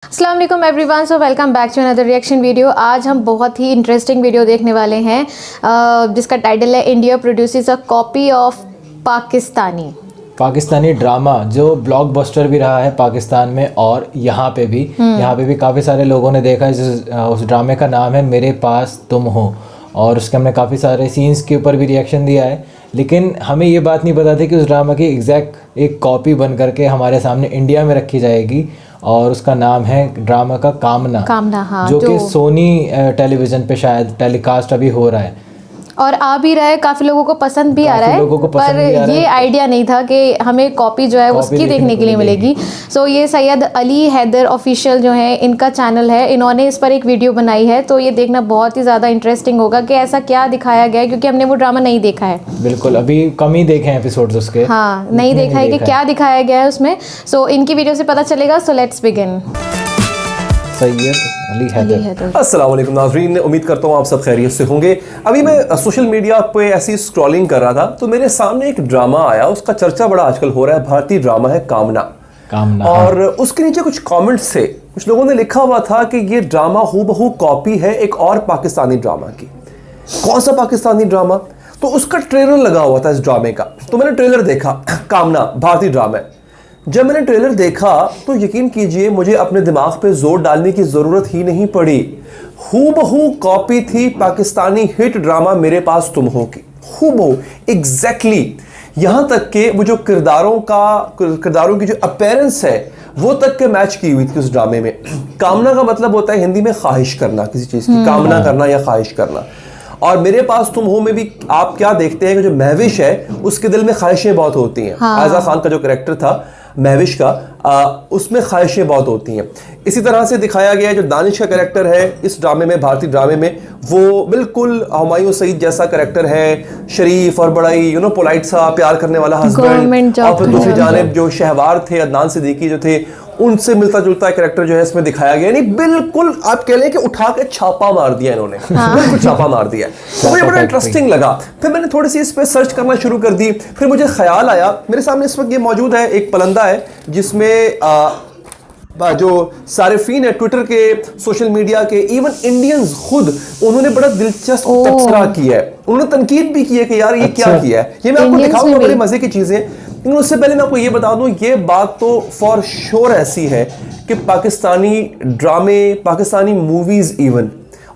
अस्सलाम वालेकुम everyone, so welcome back to another reaction video. आज हम बहुत ही इंटरेस्टिंग वीडियो देखने वाले हैं जिसका टाइटल है India produces a copy of Pakistani drama जो ब्लॉकबस्टर भी रहा है पाकिस्तान में और यहाँ पे भी काफ़ी सारे लोगों ने देखा है। उस ड्रामे का नाम है मेरे पास तुम हो और उसके हमने काफ़ी सारे सीन्स के ऊपर भी रिएक्शन दिया है, लेकिन हमें ये बात नहीं पता थी कि उस ड्रामा की एग्जैक्ट एक कॉपी बन करके हमारे सामने इंडिया में रखी जाएगी और उसका नाम है ड्रामा का कामना हाँ, जो कि सोनी टेलीविज़न पे शायद टेलीकास्ट अभी हो रहा है और आ भी रहा है। काफ़ी लोगों को पसंद भी आ रहा है, पर ये आइडिया नहीं था कि हमें कॉपी जो है उसकी देखने के लिए मिलेगी। सो ये सैयद अली हैदर ऑफिशियल जो है इनका चैनल है, इन्होंने इस पर एक वीडियो बनाई है, तो ये देखना बहुत ही ज़्यादा इंटरेस्टिंग होगा कि ऐसा क्या दिखाया गया है, क्योंकि हमने वो ड्रामा नहीं देखा है। बिल्कुल, अभी कम ही देखे हैं एपिसोड्स उसके। हाँ, नहीं देखा है कि क्या दिखाया गया है उसमें। सो इनकी वीडियो से पता चलेगा। So let's begin. Syed Ali Haider. अस्सलाम वालेकुम नाज़रीन, उम्मीद करता हूँ आप सब खैरियत से होंगे। अभी मैं सोशल मीडिया पे ऐसी स्क्रॉलिंग कर रहा था तो मेरे सामने एक ड्रामा आया, उसका चर्चा बड़ा आजकल हो रहा है। भारतीय ड्रामा है कामना और उसके नीचे कुछ कमेंट्स थे। कुछ लोगों ने लिखा हुआ था कि ये ड्रामा हूबहू कॉपी है एक और पाकिस्तानी ड्रामा की। कौन सा पाकिस्तानी ड्रामा? तो उसका ट्रेलर लगा हुआ था इस ड्रामे का, तो मैंने ट्रेलर देखा। कामना भारतीय ड्रामा है। जब मैंने ट्रेलर देखा तो यकीन कीजिए मुझे अपने दिमाग पे जोर डालने की ज़रूरत ही नहीं पड़ी। हूबहू कॉपी थी पाकिस्तानी हिट ड्रामा मेरे पास तुम हो की, हूबहू एग्जैक्टली। यहाँ तक के वो जो किरदारों की जो अपीयरेंस है वो तक के मैच की हुई थी उस ड्रामे में। कामना का मतलब होता है हिंदी में ख्वाहिश करना, किसी चीज़ की कामना करना या ख्वाहिश करना। और मेरे पास तुम हो में भी आप क्या देखते हैं कि जो महविश है उसके दिल में ख्वाहिशें बहुत होती हैं। आज़ा खान का जो कैरेक्टर था महविश का, उसमें ख्वाहिशें बहुत होती हैं। इसी तरह से दिखाया गया है जो दानिश का कैरेक्टर है इस ड्रामे में, भारतीय ड्रामे में, वो बिल्कुल हुमायूं सईद जैसा कैरेक्टर है, शरीफ और बड़ा ही पोलाइट सा प्यार करने वाला हस्बैंड। और फिर दूसरी जानिब जो शहवार थे, अदनान सिद्दीकी जो थे, उनसे मिलता जुलता कैरेक्टर जो है इसमें दिखाया गया। नहीं बिल्कुल आप कह लें कि उठा के छापा मार दिया इन्होंने। बिल्कुल छापा मार दिया। तो मुझे बड़ा इंटरेस्टिंग लगा। फिर मैंने थोड़ी सी इस पे सर्च करना शुरू कर दी। फिर मुझे ख्याल आया, मेरे सामने इस वक्त ये मौजूद है एक पलंदा है जिसमें जो सारिफीन है ट्विटर के, सोशल मीडिया के, इवन इंडियंस खुद, उन्होंने बड़ा दिलचस्प तबसरा किया है। उन्होंने तनकीद भी की है कि यार ये क्या किया है। ये मैं आपको दिखाऊंगा, बड़े मजे की चीजें। लेकिन उससे पहले मैं आपको ये बता दूं, ये बात तो फॉर श्योर ऐसी है कि पाकिस्तानी ड्रामे, पाकिस्तानी मूवीज इवन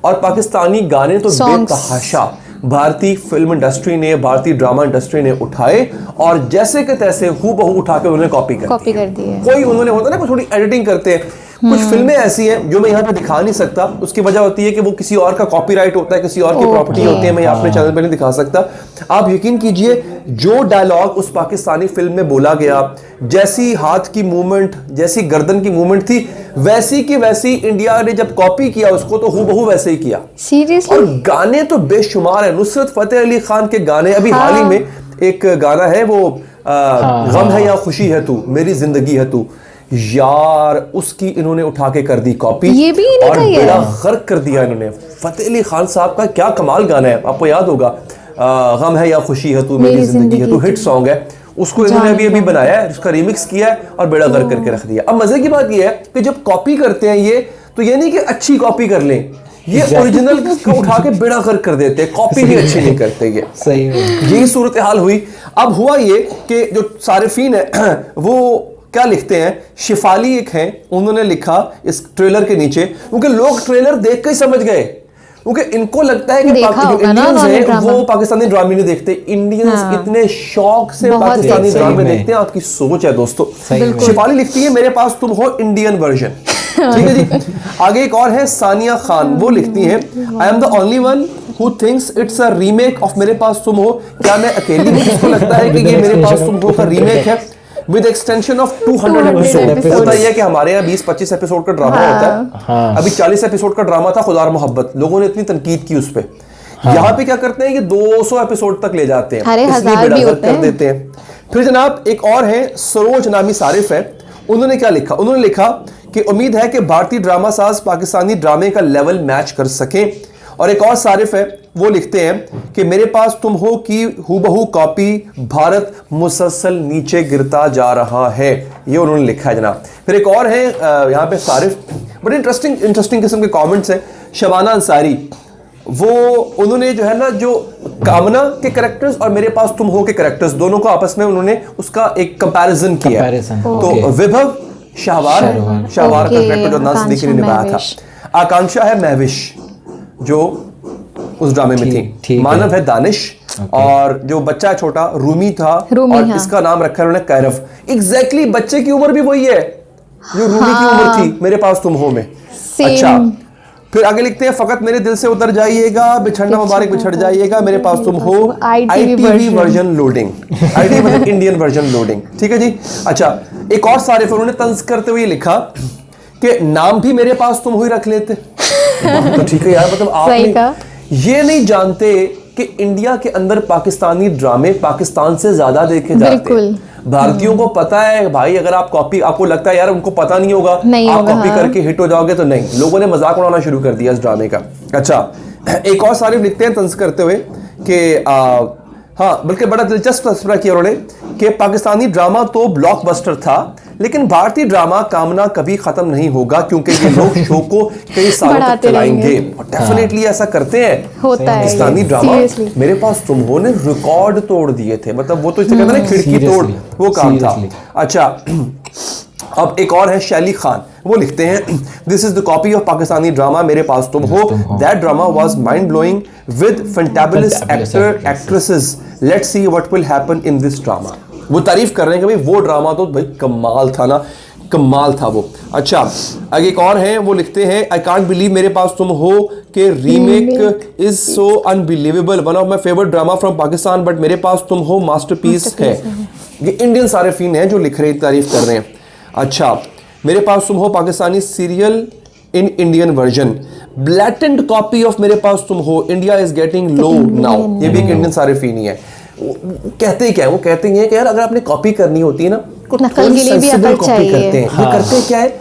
और पाकिस्तानी गाने तो बेतहाशा भारतीय फिल्म इंडस्ट्री ने, भारतीय ड्रामा इंडस्ट्री ने उठाए और जैसे के तैसे हूबहू उठा के उन्होंने कॉपी कर दी है। कोई उन्होंने होता है ना, थोड़ी एडिटिंग करते हैं। कुछ फिल्में ऐसी हैं जो मैं यहाँ पे दिखा नहीं सकता, उसकी वजह होती है कि वो किसी और का कॉपीराइट होता है, किसी और की प्रॉपर्टी होती है, मैं अपने चैनल पे नहीं दिखा सकता। आप यकीन कीजिए जो डायलॉग उस पाकिस्तानी फिल्म में बोला गया, जैसी हाथ की मूवमेंट, जैसी गर्दन की मूवमेंट थी, वैसी की वैसी इंडिया ने जब कॉपी किया उसको तो हूबहू वैसे ही किया। सीरियसली? और गाने तो बेशुमार है। नुसरत फतेह अली खान के गाने, अभी हाल ही में एक गाना है वो गम है या खुशी है तू, मेरी जिंदगी है तू, यार उसकी इन्होंने उठा के कर दी कॉपी। ये भी और बड़ा गर्क कर दिया इन्होंने। फतेह अली खान साहब का क्या कमाल गाना है, आपको याद होगा, गम है या खुशी है तू, मेरी जिंदगी है तू, हिट सॉन्ग है। उसको इन्होंने अभी बनाया है, उसका रिमिक्स किया है और बेड़ा गर्क करके रख दिया। अब मजे की बात यह है कि जब कॉपी करते हैं ये, तो ये नहीं कि अच्छी कॉपी कर लें, ये ओरिजिनल को उठा के बेड़ा गर्क कर देते हैं, कॉपी भी अच्छी नहीं करते। ये सही में यही सूरत हाल हुई। अब हुआ ये कि जो सारिफीन है वो क्या लिखते हैं, शिफाली एक हैं, उन्होंने लिखा इस ट्रेलर के नीचे, क्योंकि लोग ट्रेलर देख के ही समझ गए, क्योंकि इनको लगता है कि जो इंडियंस हैं वो पाकिस्तानी ड्रामे नहीं देखते। इंडियंस इतने शौक से पाकिस्तानी ड्रामे देखते हैं। आपकी सोच है दोस्तों। शिफाली लिखती है मेरे पास तुम हो इंडियन वर्जन, ठीक है जी। आगे एक और है सानिया खान, वो लिखती हैं I am the only one who thinks it's a remake of मेरे पास तुम हो। क्या मैं अकेली हूं जिसको लगता है कि ये मेरे पास तुम हो का रीमेक है विद एक्सटेंशन ऑफ 200 एपिसोड। होता यह है कि हमारे यहाँ 20-25 एपिसोड का ड्रामा होता है। अभी 40 एपिसोड का ड्रामा था खुदा और मोहब्बत, लोगों ने इतनी तनकीद की उस पे। यहाँ पे क्या करते हैं कि 200 एपिसोड तक ले जाते हैं, इसलिए बेड़ा कर देते हैं। फिर जनाब एक और है सरोज नामी सारिफ है, उन्होंने क्या लिखा, उन्होंने लिखा कि उम्मीद है कि भारतीय ड्रामा साज पाकिस्तानी ड्रामे का लेवल मैच कर सकें। और एक और सारिफ है वो लिखते हैं कि मेरे पास तुम हो की हूबहू कॉपी, भारत मुसलसल नीचे गिरता जा रहा है, ये उन्होंने लिखा है जनाब। फिर एक और है यहाँ पे सारिफ, बड़े इंटरेस्टिंग किस्म के कमेंट्स हैं। शबाना अंसारी, वो उन्होंने जो है ना, जो कामना के कैरेक्टर्स और मेरे पास तुम हो के कैरेक्टर्स दोनों को आपस में उन्होंने उसका एक कंपैरिजन किया है। तो विभव शाहवार का कैरेक्टर जो नाज सिद्दीकी ने निभाया था, आकांक्षा है महविश जो उस ड्रामे में थी, मानव है दानिश, और जो बच्चा छोटा रूमी था, और इसका नाम रखा है उन्होंने कैरव। एग्जैक्टली बच्चे की उम्र भी वही है जो रूमी की उम्र थी मेरे पास तुम हो में। अच्छा, फिर आगे लिखते हैं फकत मेरे दिल से उतर जाइएगा, बिछड़ना मुबारक बिछड़ जाइएगा, मेरे पास तुम हो, ITV वर्जन लोडिंग, ITV मतलब इंडियन वर्जन लोडिंग। ठीक है जी। अच्छा, एक और सारिफ उन्होंने तंज करते हुए लिखा कि नाम भी मेरे पास तुम हो ही रख लेते। तो ठीक है यार, मतलब आप ये नहीं जानते कि इंडिया के अंदर पाकिस्तानी ड्रामे पाकिस्तान से ज्यादा देखे जाते हैं। भारतीयों को पता है भाई, अगर आप कॉपी, आपको लगता है यार उनको पता नहीं होगा, आप कॉपी करके हिट हो जाओगे, तो नहीं, लोगों ने मजाक उड़ाना शुरू कर दिया इस ड्रामे का। अच्छा, एक और सारिफ लिखते हैं तंज करते हुए कि हाँ, बल्कि बड़ा दिलचस्प तस्वीर किया उन्होंने कि पाकिस्तानी ड्रामा तो ब्लॉकबस्टर था, लेकिन भारतीय ड्रामा कामना कभी खत्म नहीं होगा, क्योंकि ये लोग शो को कई सालों तक चलाएंगे, और डेफिनेटली ऐसा करते हैं। पाकिस्तानी ड्रामा मेरे पास तुम हो ने रिकॉर्ड तोड़ दिए थे, मतलब वो तो इसे कहते हैं ना खिड़की तोड़, वो काम था। अच्छा, अब एक और है शैली खान, वो लिखते हैं this is the copy of Pakistani drama मेरे पास तुम हो, that drama was mind blowing with fantabulous actresses, let's see what will happen in this drama. वो तारीफ कर रहे हैं कि भाई वो ड्रामा तो भाई कमाल था ना, कमाल था वो। अच्छा, आगे एक और है, वो लिखते हैं आई कांट बिलीव मेरे पास तुम हो के remake is so unbelievable, one of my favourite drama from Pakistan, but मेरे पास तुम हो मास्टरपीस है। ये इंडियन सारिफीन हैं जो लिख रहे, तारीफ कर रहे हैं। अच्छा, मेरे पास तुम हो Pakistani serial in Indian version, blatant copy of मेरे पास तुम हो, India is getting low now. ये भी एक इंडियन सारिफीन ही है। कहते क्या है, वो कहते हैं कि यार अगर आपने कॉपी करनी होती है ना, नकल के लिए भी अकल चाहिए। करते हैं। ये करते क्या है,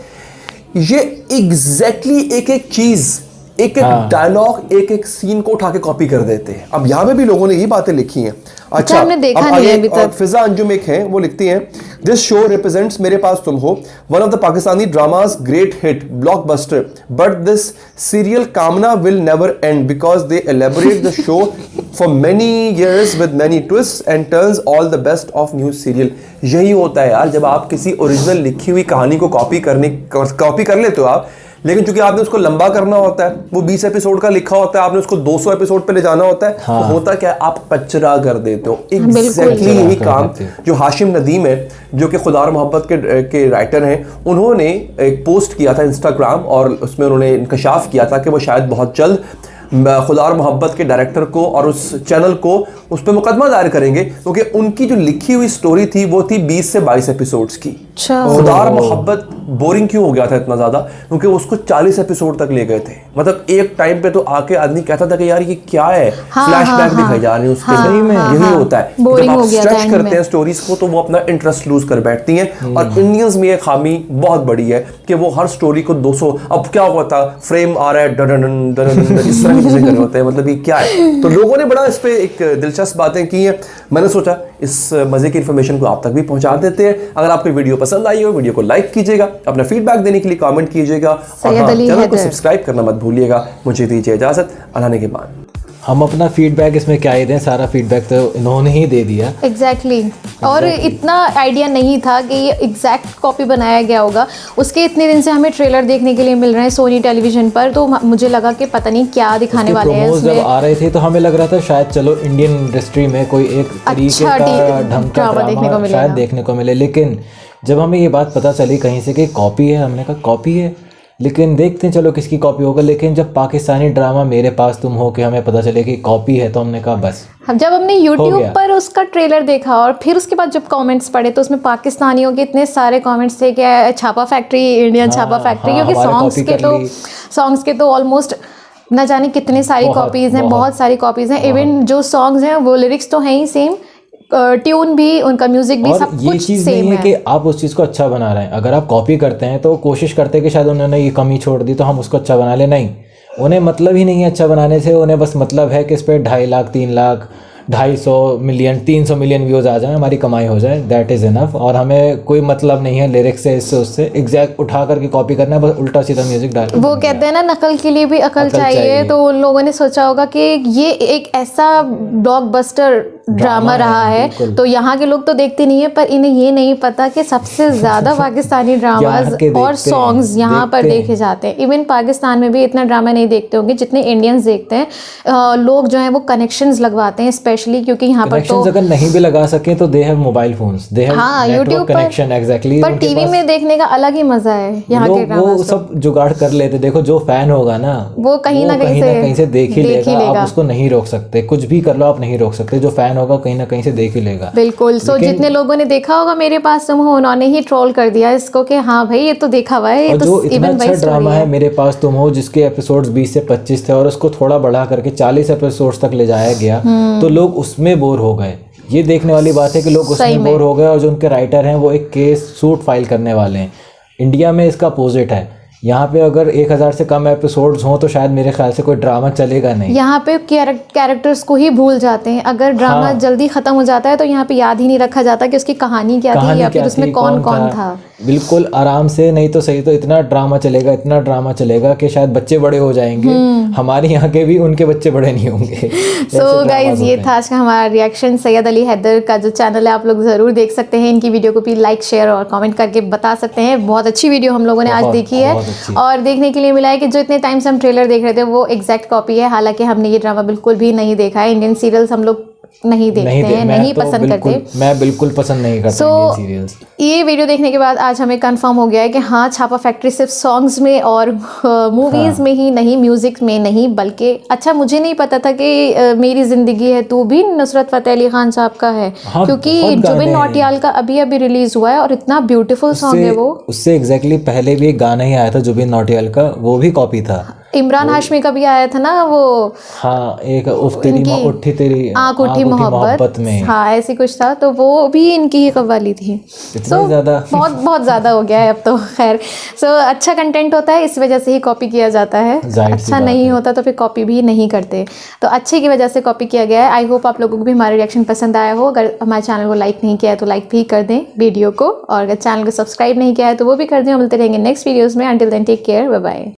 ये एग्जैक्टली एक एक चीज, एक एक डायलॉग, एक एक सीन को उठा के कॉपी कर देते हैं। अब यहाँ पे भी लोगों ने ये बातें लिखी हैं। अच्छा, हमने देखा नहीं है अभी तक। फिजा अंजुम एक है, वो लिखती हैं दिस शो रिप्रेजेंट्स मेरे पास तुम हो, one of the Pakistani dramas great hit blockbuster, but this serial Kamna will never end because they elaborate the show for many years with many twists and turns, all the best of new serial। यही होता है यार, जब आप किसी original लिखी हुई कहानी को कॉपी कर लेते हो आप, लेकिन चूंकि आपने उसको लंबा करना होता है, वो 20 एपिसोड का लिखा होता है, आपने उसको 200 एपिसोड पे ले जाना होता है, तो होता क्या है, आप कचरा कर देते हो। एग्जैक्टली यही काम जो हाशिम नदीम है, जो कि खुदा और मोहब्बत के राइटर हैं, उन्होंने एक पोस्ट किया था इंस्टाग्राम, और उसमें उन्होंने इंकशाफ किया था कि वो शायद बहुत जल्द खुदा और मोहब्बत के डायरेक्टर को और उस चैनल को उस पर मुकदमा दायर करेंगे, क्योंकि उनकी जो लिखी हुई स्टोरी थी वो थी 20 से 22 एपिसोड्स की। खुदा और मोहब्बत बोरिंग क्यों हो गया था इतना ज्यादा, क्योंकि उसको 40 एपिसोड तक ले गए थे। मतलब एक टाइम पे तो आके आदमी कहता था कि यार ये क्या है, फ्लैशबैक दिखाई जा रही है उसके, यही होता है। जब आप स्ट्रेच करते हैं स्टोरीज को तो वो अपना इंटरेस्ट लूज कर बैठती हैं। और इंडियंस में ये खामी बहुत बड़ी है कि वो हर स्टोरी को 200, अब क्या होता फ्रेम आ रहा है डन इस तरह की चीजें कर रहे होते हैं, मतलब ये क्या है। तो लोगों ने बड़ा इस पे एक दिलचस्प बातें की हैं। मैंने सोचा इस मजे की इन्फॉर्मेशन को आप तक भी पहुंचा देते हैं। अगर आपको वीडियो पसंद आई हो, वीडियो को लाइक कीजिएगा, अपना फीडबैक देने के लिए कमेंट कीजिएगा, और चैनल को सब्सक्राइब करना मत भूलिएगा। मुझे दीजिए इजाजत, अल्लाह ने के मान। हम अपना फीडबैक इसमें क्या ही दें, सारा फीडबैक तो इन्होंने ही दे दिया। एग्जैक्टली। और इतना आइडिया नहीं था कि ये एग्जैक्ट कॉपी बनाया गया होगा। उसके इतने दिन से हमें ट्रेलर देखने के लिए मिल रहे हैं सोनी टेलीविजन पर, तो मुझे लगा कि पता नहीं क्या दिखाने वाले हैं इसमें। जब आ रहे थे तो हमें लग रहा था शायद चलो इंडियन इंडस्ट्री में कोई एक तरीके का ढंग का ड्रामा शायद देखने को मिले, लेकिन जब हमें ये बात पता चली कहीं से कि कॉपी है, हमने कहा कॉपी है, लेकिन देखते हैं चलो किसकी कॉपी होगा। लेकिन जब पाकिस्तानी ड्रामा मेरे पास तुम हो के हमें पता चले कि कॉपी है, तो हमने कहा बस। जब हमने YouTube पर उसका ट्रेलर देखा और फिर उसके बाद जब कमेंट्स पढ़े, तो उसमें पाकिस्तानियों के इतने सारे कमेंट्स थे कि छापा फैक्ट्री, इंडियन छापा फैक्ट्री, क्योंकि सॉन्ग्स के तो ऑलमोस्ट न जाने कितने सारी कॉपीज़ हैं, बहुत सारी कॉपीज़ हैं। इवन जो सॉन्ग्स हैं वो लिरिक्स तो हैं ही सेम, ट्यून भी, उनका म्यूजिक भी, सब कुछ सेम है। कि आप उस चीज़ को अच्छा बना रहे हैं। अगर आप कॉपी करते हैं तो कोशिश करते हैं कि शायद उन्होंने ये कमी छोड़ दी तो हम उसको अच्छा बना ले, नहीं, उन्हें मतलब ही नहीं है अच्छा बनाने से, उन्हें बस मतलब है कि इस पर 2.5 lakh 3 lakh 250 million 300 million views आ जाए, हमारी कमाई हो जाए, दैट इज़ इनफ। और हमें कोई मतलब नहीं है लिरिक्स से, इससे उससे एग्जैक्ट उठा करके कॉपी करना है, बस उल्टा सीधा म्यूजिक डाल। वो कहते हैं ना नकल के लिए भी अकल चाहिए, तो उन लोगों ने सोचा होगा कि ये एक ऐसा ब्लॉकबस्टर ड्रामा रहा है, तो यहाँ के लोग तो देखते नहीं है, पर इन्हें ये नहीं पता कि सबसे ज़्यादा पाकिस्तानी ड्रामाज और सॉन्ग्स यहाँ पर देखे जाते हैं। इवन पाकिस्तान में भी इतना ड्रामा नहीं देखते होंगे जितने इंडियंस देखते हैं। लोग जो हैं वो कनेक्शंस लगवाते हैं स्पेशली, क्योंकि यहाँ पर तो अगर नहीं भी लगा सके तो they have mobile phones, they have YouTube connection exactly. पर टीवी में देखने का अलग ही मजा है यहाँ के ड्रामा। वो सब जुगाड़ कर लेते। देखो जो फैन होगा ना वो कहीं ना कहीं से देख ही लेगा। आप उसको नहीं रोक सकते, कुछ भी कर लो आप नहीं रोक सकते। जो फैन होगा कहीं ना कहीं से देख ही लेगा। बिल्कुल। सो जितने लोगों ने देखा होगा मेरे पास तुम हो, उन्होंने ही ट्रोल कर दिया इसको कि हाँ भाई ये तो देखा हुआ है, ये तो इतना अच्छा ड्रामा है मेरे पास तुम हो, जिसके एपिसोड्स 20 से 25 थे और उसको थोड़ा बढ़ा करके 40 एपिसोड्स तक ले जाया गया, तो लोग उसमें बोर हो गए। ये देखने वाली बात है कि लोग उसमें बोर हो गए, और जो उनके राइटर हैं वो एक केस सूट फाइल करने वाले हैं। इंडिया में इसका अपोजिट है। यहाँ पे अगर 1000 से कम एपिसोड्स हों तो शायद मेरे ख्याल से कोई ड्रामा चलेगा नहीं। यहाँ पे कैरेक्टर्स को ही भूल जाते हैं। अगर ड्रामा जल्दी खत्म हो जाता है तो यहाँ पे याद ही नहीं रखा जाता कि उसकी कहानी क्या थी या फिर उसमें कौन कौन था। बिल्कुल आराम से, नहीं तो सही तो इतना ड्रामा चलेगा कि शायद बच्चे बड़े हो जाएंगे। हमारे यहाँ के भी उनके बच्चे बड़े नहीं होंगे। सो गाइज ये था आज का हमारा रिएक्शन। सैयद अली हैदर का जो चैनल है आप लोग ज़रूर देख सकते हैं। इनकी वीडियो को भी लाइक शेयर और कमेंट करके बता सकते हैं। बहुत अच्छी वीडियो हम लोगों ने आज देखी है, और देखने के लिए मिला है कि जो इतने टाइम से हम ट्रेलर देख रहे थे वो एग्जैक्ट कॉपी है। हालांकि हमने ये ड्रामा बिल्कुल भी नहीं देखा है। इंडियन सीरियल्स हम लोग नहीं देखते हैं, नहीं पसंद करते। मैं बिल्कुल पसंद नहीं करता इंडियन सीरियल्स। ये वीडियो देखने के बाद आज हमें कंफर्म हो गया है कि हाँ, छापा फैक्ट्री सिर्फ सॉन्ग्स में और मूवीज में ही नहीं, म्यूजिक में नहीं, बल्कि अच्छा मुझे नहीं पता था कि मेरी जिंदगी है तू भी नुसरत फतेह अली खान साहब का है, क्योंकि जुबिन नौटियाल का अभी अभी रिलीज हुआ है और इतना ब्यूटीफुल सॉन्ग है वो। उससे एग्जैक्टली पहले भी एक गाना ही आया था जुबिन नौटियाल का, वो भी कॉपी था। इमरान हाशमी का भी आया था ना वो, हाँ एक उठी तेरी आँख उठी मोहब्बत में, हाँ ऐसी कुछ था, तो वो भी इनकी ही कव्वाली थी। सो बहुत ज़्यादा हो गया है अब तो। खैर सो अच्छा कंटेंट होता है, इस वजह से ही कॉपी किया जाता है। अच्छा नहीं होता तो फिर कॉपी भी नहीं करते, तो अच्छे की वजह से कॉपी किया गया है। आई होप आप लोगों को भी हमारा रिएक्शन पसंद आया हो। अगर हमारे चैनल को लाइक नहीं किया है तो लाइक भी कर दें वीडियो को, और अगर चैनल को सब्सक्राइब नहीं किया है तो वो भी कर दें। मिलते रहेंगे नेक्स्ट वीडियोज़ में। Until then take care, bye bye.